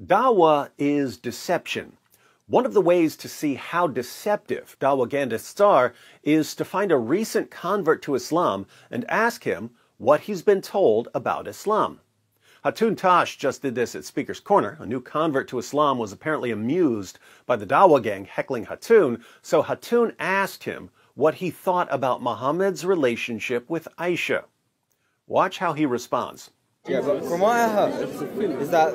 Dawah is deception. One of the ways to see how deceptive Dawagandists are is to find a recent convert to Islam and ask him what he's been told about Islam. Hatun Tash just did this at Speaker's Corner. A new convert to Islam was apparently amused by the Dawah gang heckling Hatun, so Hatun asked him what he thought about Muhammad's relationship with AISHA. Watch how he responds. Yeah, but from what I heard, is that,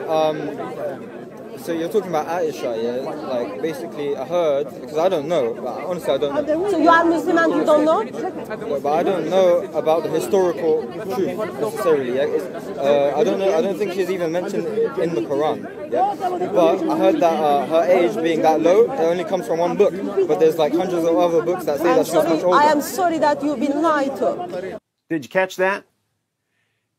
so you're talking about AISHA, yeah? Like, basically, I heard, because I don't know, but honestly I don't know. So you are Muslim and you don't know? Yeah, but I don't know about the historical truth, necessarily, yeah? I don't think she's even mentioned in the Quran, yeah? But I heard that her age being that low, it only comes from one book, but there's like hundreds of other books that say that she was much older. I am sorry that you've been lied to. Did you catch that?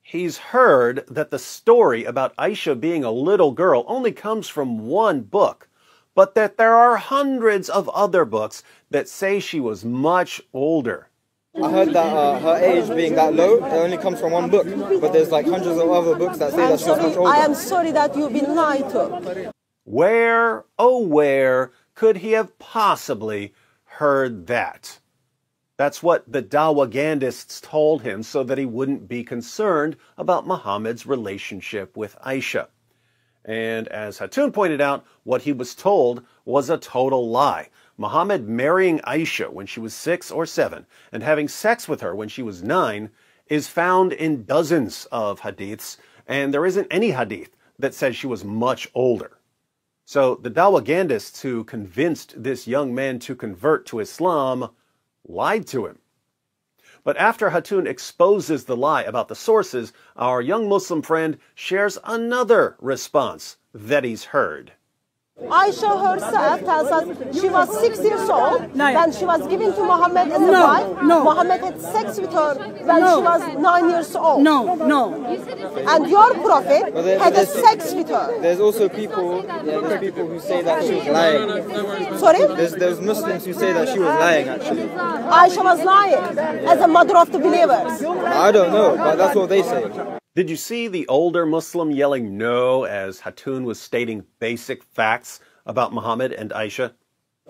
He's heard that the story about AISHA being a little girl only comes from one book, but that there are hundreds of other books that say she was much older. I heard that her age being that low, it only comes from one book, but there's like hundreds of other books that say that she was much older. I am sorry that you've been lied to. Where, oh where, could he have possibly heard that? That's what the Dawagandists told him so that he wouldn't be concerned about Muhammad's relationship with AISHA. And as Hatun pointed out, what he was told was a total lie. Muhammad marrying AISHA when she was 6 or 7 and having sex with her when she was 9 is found in dozens of hadiths, and there isn't any hadith that says she was much older. So the Dawagandists who convinced this young man to convert to Islam lied to him. But after Hatun exposes the lie about the sources, our young Muslim friend shares another response that he's heard. AISHA herself tells us she was 6 years old when she was given to Muhammad as a wife. Muhammad had sex with her when she was 9 years old. And your prophet had a sex with her. There's also people, there's people who say that she was lying. Sorry? There's Muslims who say that she was lying, actually. AISHA was lying as a mother of the believers. I don't know, but that's what they say. Did you see the older Muslim yelling no as Hatun was stating basic facts about Muhammad and AISHA?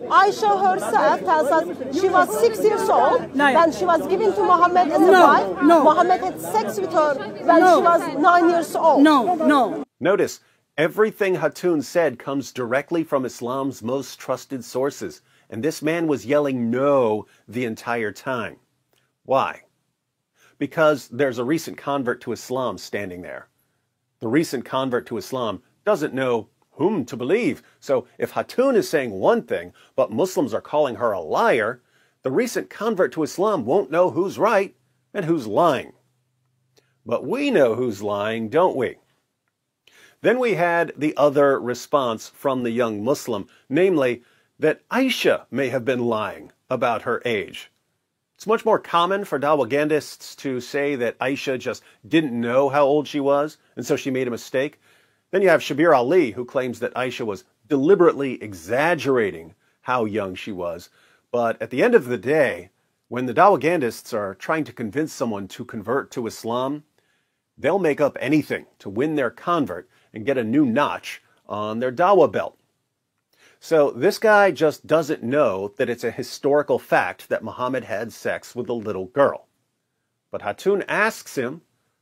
AISHA herself tells us she was 6 years old when she was given to Muhammad as a wife. Muhammad had sex with her when she was 9 years old. Notice, everything Hatun said comes directly from Islam's most trusted sources, and this man was yelling no the entire time. Why? Because there's a recent convert to Islam standing there. The recent convert to Islam doesn't know whom to believe. So if Hatun is saying one thing, but Muslims are calling her a liar, the recent convert to Islam won't know who's right and who's lying. But we know who's lying, don't we? Then we had the other response from the young Muslim, namely that AISHA may have been lying about her age. It's much more common for Dawagandists to say that AISHA just didn't know how old she was, and so she made a mistake. Then you have Shabir Ali, who claims that AISHA was deliberately exaggerating how young she was. But at the end of the day, when the Dawagandists are trying to convince someone to convert to Islam, they'll make up anything to win their convert and get a new notch on their Dawah belt. So this guy just doesn't know that it's a historical fact that Muhammad had sex with a little girl. But Hatun asks him,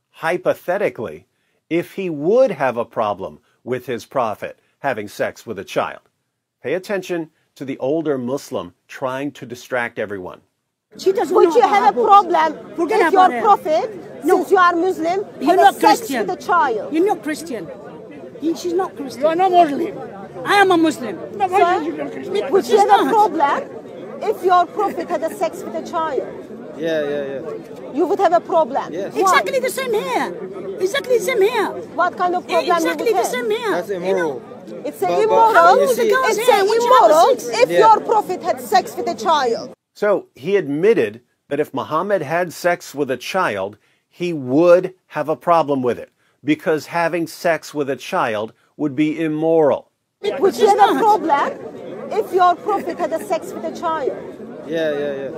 hypothetically, if he would have a problem with his prophet having sex with a child. Pay attention to the older Muslim trying to distract everyone. Would you have a problem if your prophet, since you are Muslim, had sex with a child? You're not Christian. She's not Christian. You are not Muslim. I am a Muslim. No, why you not Christian? Would you have a problem if your prophet had a sex with a child? Yeah. You would have a problem. Yes. Exactly the same here. Exactly the same here. What kind of problem Exactly you would the have? same here. That's immoral. It's immoral. you see- It's immoral if your prophet had sex with a child. So he admitted that if Muhammad had sex with a child, he would have a problem with it, because having sex with a child would be immoral. Would you have a problem if your prophet had a sex with a child? Yeah.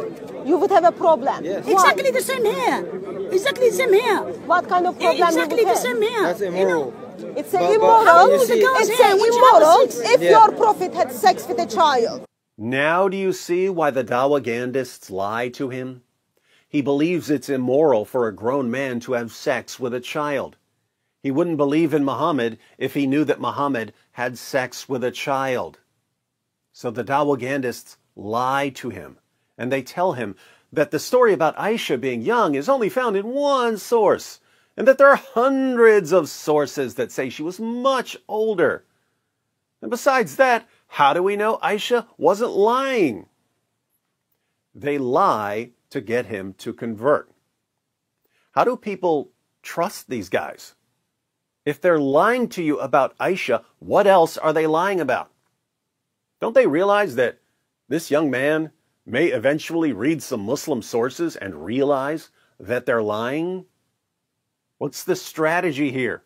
You would have a problem. Yes. Exactly the same here. Exactly the same here. What kind of problem Exactly you would the have? same here. That's immoral. It's immoral. you see- It's immoral if your prophet had sex with a child. Now do you see why the Dawagandists lie to him? He believes it's immoral for a grown man to have sex with a child. He wouldn't believe in Muhammad if he knew that Muhammad had sex with a child. So the Dawagandists lie to him, and they tell him that the story about AISHA being young is only found in one source, and that there are hundreds of sources that say she was much older. And besides that, how do we know AISHA wasn't lying? They lie to get him to convert. How do people trust these guys? If they're lying to you about AISHA, what else are they lying about? Don't they realize that this young man may eventually read some Muslim sources and realize that they're lying? What's the strategy here?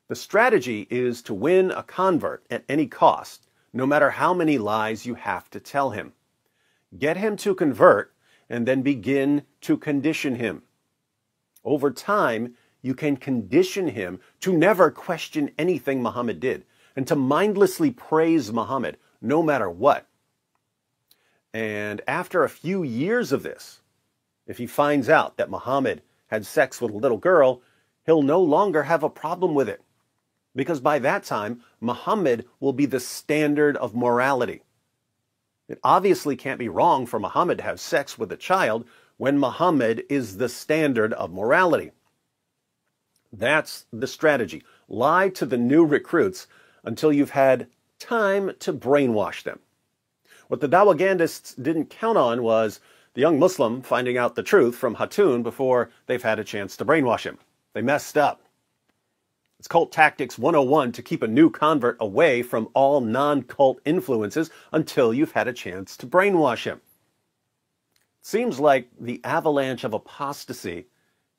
The strategy is to win a convert at any cost, no matter how many lies you have to tell him. Get him to convert and then begin to condition him. Over time, you can condition him to never question anything Muhammad did and to mindlessly praise Muhammad no matter what. And after a few years of this, if he finds out that Muhammad had sex with a little girl, he'll no longer have a problem with it. Because by that time, Muhammad will be the standard of morality. It obviously can't be wrong for Muhammad to have sex with a child when Muhammad is the standard of morality. That's the strategy. Lie to the new recruits until you've had time to brainwash them. What the Dawagandists didn't count on was the young Muslim finding out the truth from Hatun before they've had a chance to brainwash him. They messed up. It's Cult Tactics 101 to keep a new convert away from all non-cult influences until you've had a chance to brainwash him. It seems like the avalanche of apostasy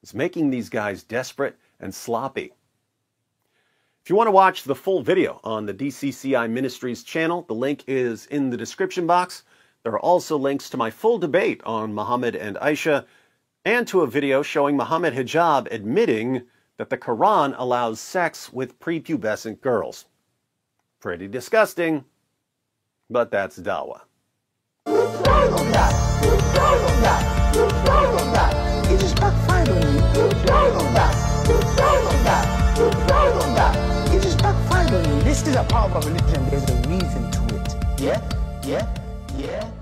is making these guys desperate and sloppy. If you want to watch the full video on the DCCI Ministries channel, the link is in the description box. There are also links to my full debate on Muhammad and AISHA, and to a video showing Muhammad Hijab admitting that the Quran allows sex with prepubescent girls. Pretty disgusting, but that's dawah. It just backfired on you. It just backfired on you. This is a part of religion. There's a reason to it. Yeah?